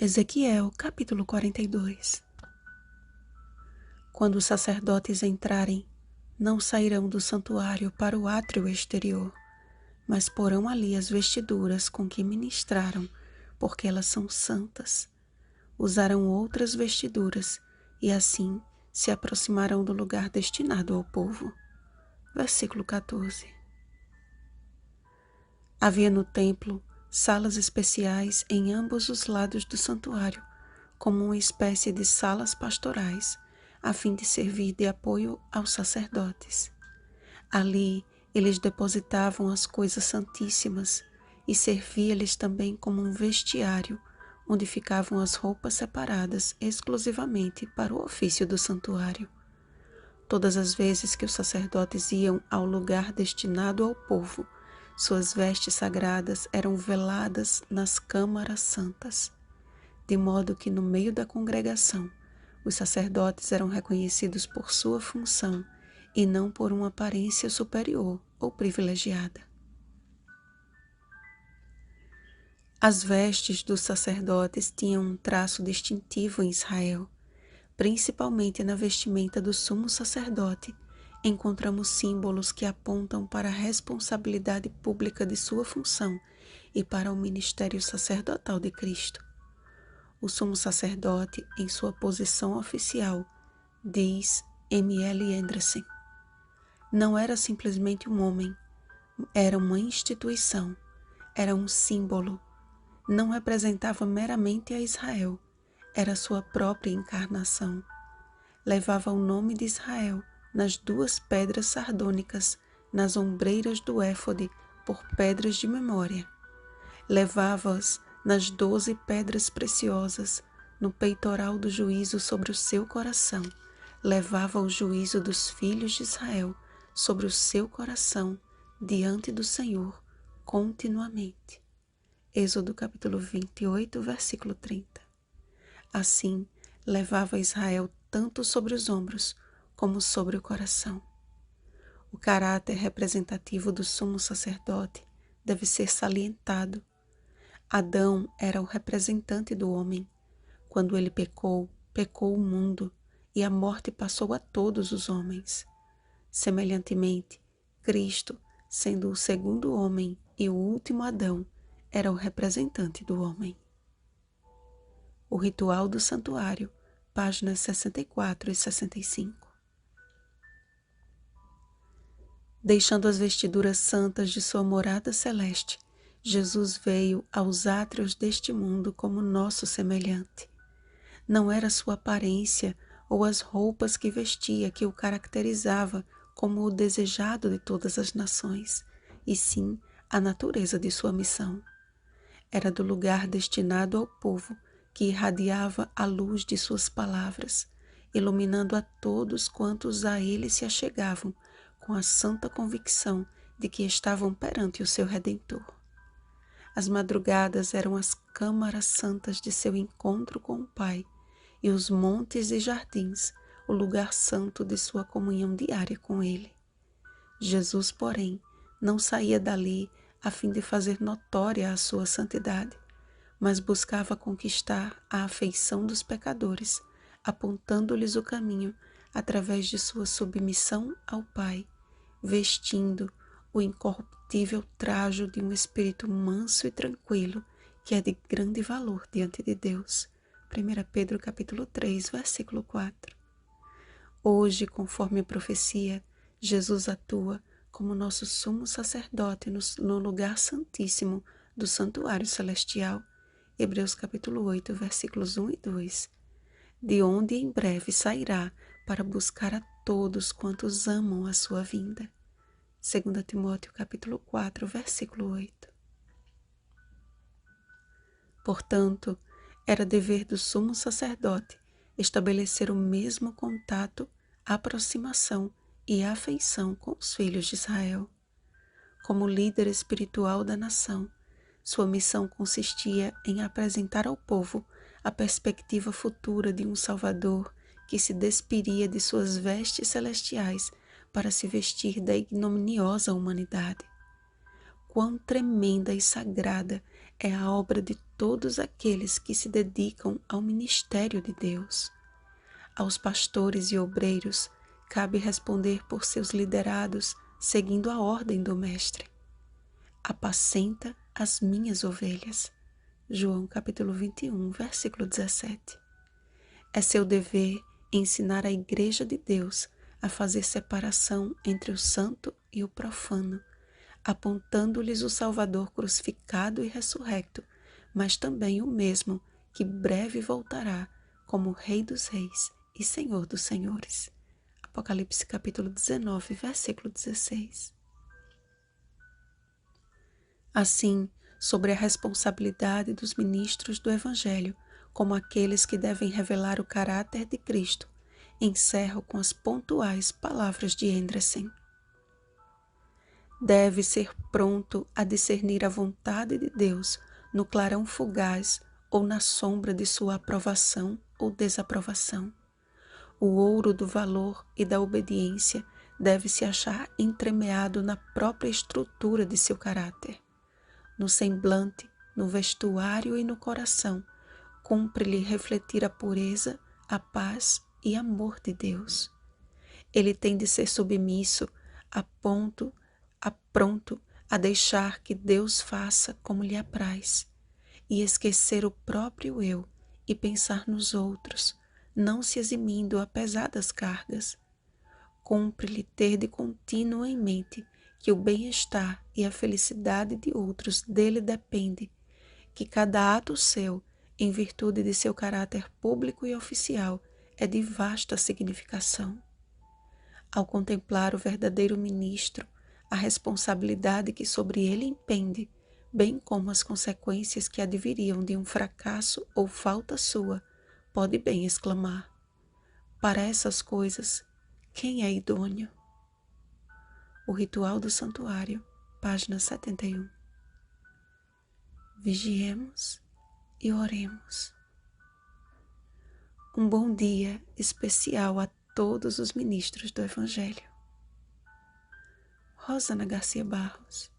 Ezequiel, capítulo 42. Quando os sacerdotes entrarem, não sairão do santuário para o átrio exterior, mas porão ali as vestiduras com que ministraram, porque elas são santas. Usarão outras vestiduras e assim se aproximarão do lugar destinado ao povo. Versículo 14. Havia no templo salas especiais em ambos os lados do santuário, como uma espécie de salas pastorais, a fim de servir de apoio aos sacerdotes. Ali eles depositavam as coisas santíssimas e servia-lhes também como um vestiário, onde ficavam as roupas separadas exclusivamente para o ofício do santuário. Todas as vezes que os sacerdotes iam ao lugar destinado ao povo, suas vestes sagradas eram veladas nas câmaras santas, de modo que no meio da congregação, os sacerdotes eram reconhecidos por sua função e não por uma aparência superior ou privilegiada. As vestes dos sacerdotes tinham um traço distintivo em Israel. Principalmente na vestimenta do sumo sacerdote, encontramos símbolos que apontam para a responsabilidade pública de sua função e para o ministério sacerdotal de Cristo. O sumo sacerdote, em sua posição oficial, diz M.L. Anderson, não era simplesmente um homem, era uma instituição, era um símbolo, não representava meramente a Israel, era sua própria encarnação. Levava o nome de Israel nas duas pedras sardônicas, nas ombreiras do éfode, por pedras de memória. Levava-as nas 12 pedras preciosas, no peitoral do juízo sobre o seu coração. Levava o juízo dos filhos de Israel sobre o seu coração, diante do Senhor, continuamente. Êxodo capítulo 28, versículo 30. Assim, levava Israel tanto sobre os ombros como sobre o coração. O caráter representativo do sumo sacerdote deve ser salientado. Adão era o representante do homem. Quando ele pecou, pecou o mundo, e a morte passou a todos os homens. Semelhantemente, Cristo, sendo o segundo homem e o último Adão, era o representante do homem. O ritual do santuário, páginas 64 e 65. Deixando as vestiduras santas de sua morada celeste, Jesus veio aos átrios deste mundo como nosso semelhante. Não era sua aparência ou as roupas que vestia que o caracterizava como o desejado de todas as nações, e sim a natureza de sua missão. Era do lugar destinado ao povo que irradiava a luz de suas palavras, iluminando a todos quantos a ele se achegavam, com a santa convicção de que estavam perante o seu Redentor. As madrugadas eram as câmaras santas de seu encontro com o Pai, e os montes e jardins, o lugar santo de sua comunhão diária com Ele. Jesus, porém, não saía dali a fim de fazer notória a sua santidade, mas buscava conquistar a afeição dos pecadores, apontando-lhes o caminho através de sua submissão ao Pai, vestindo o incorruptível trajo de um espírito manso e tranquilo, que é de grande valor diante de Deus. 1 Pedro capítulo 3, versículo 4. Hoje, conforme a profecia, Jesus atua como nosso sumo sacerdote no lugar santíssimo do santuário celestial. Hebreus capítulo 8, versículos 1 e 2. De onde em breve sairá para buscar a todos quantos amam a sua vinda. 2 Timóteo capítulo 4, versículo 8. Portanto, era dever do sumo sacerdote estabelecer o mesmo contato, aproximação e afeição com os filhos de Israel. Como líder espiritual da nação, sua missão consistia em apresentar ao povo a perspectiva futura de um Salvador que se despiria de suas vestes celestiais para se vestir da ignominiosa humanidade. Quão tremenda e sagrada é a obra de todos aqueles que se dedicam ao ministério de Deus. Aos pastores e obreiros cabe responder por seus liderados, seguindo a ordem do Mestre. Apacenta as minhas ovelhas. João capítulo 21, versículo 17. É seu dever ensinar a Igreja de Deus a fazer separação entre o santo e o profano, apontando-lhes o Salvador crucificado e ressurrecto, mas também o mesmo que breve voltará como Rei dos Reis e Senhor dos Senhores. Apocalipse capítulo 19, versículo 16. Assim, sobre a responsabilidade dos ministros do Evangelho, como aqueles que devem revelar o caráter de Cristo, encerro com as pontuais palavras de Endresen. Deve ser pronto a discernir a vontade de Deus no clarão fugaz ou na sombra de sua aprovação ou desaprovação. O ouro do valor e da obediência deve se achar entremeado na própria estrutura de seu caráter. No semblante, no vestuário e no coração, cumpre-lhe refletir a pureza, a paz e amor de Deus. Ele tem de ser submisso pronto a deixar que Deus faça como lhe apraz, e esquecer o próprio eu e pensar nos outros, não se eximindo a pesadas cargas. Cumpre-lhe ter de contínuo em mente que o bem-estar e a felicidade de outros dele depende, que cada ato seu, em virtude de seu caráter público e oficial, é de vasta significação. Ao contemplar o verdadeiro ministro, a responsabilidade que sobre ele impende, bem como as consequências que adviriam de um fracasso ou falta sua, pode bem exclamar: para essas coisas, quem é idôneo? O Ritual do Santuário, página 71. Vigiemos e oremos. Um bom dia especial a todos os ministros do Evangelho. Rosana Garcia Barros.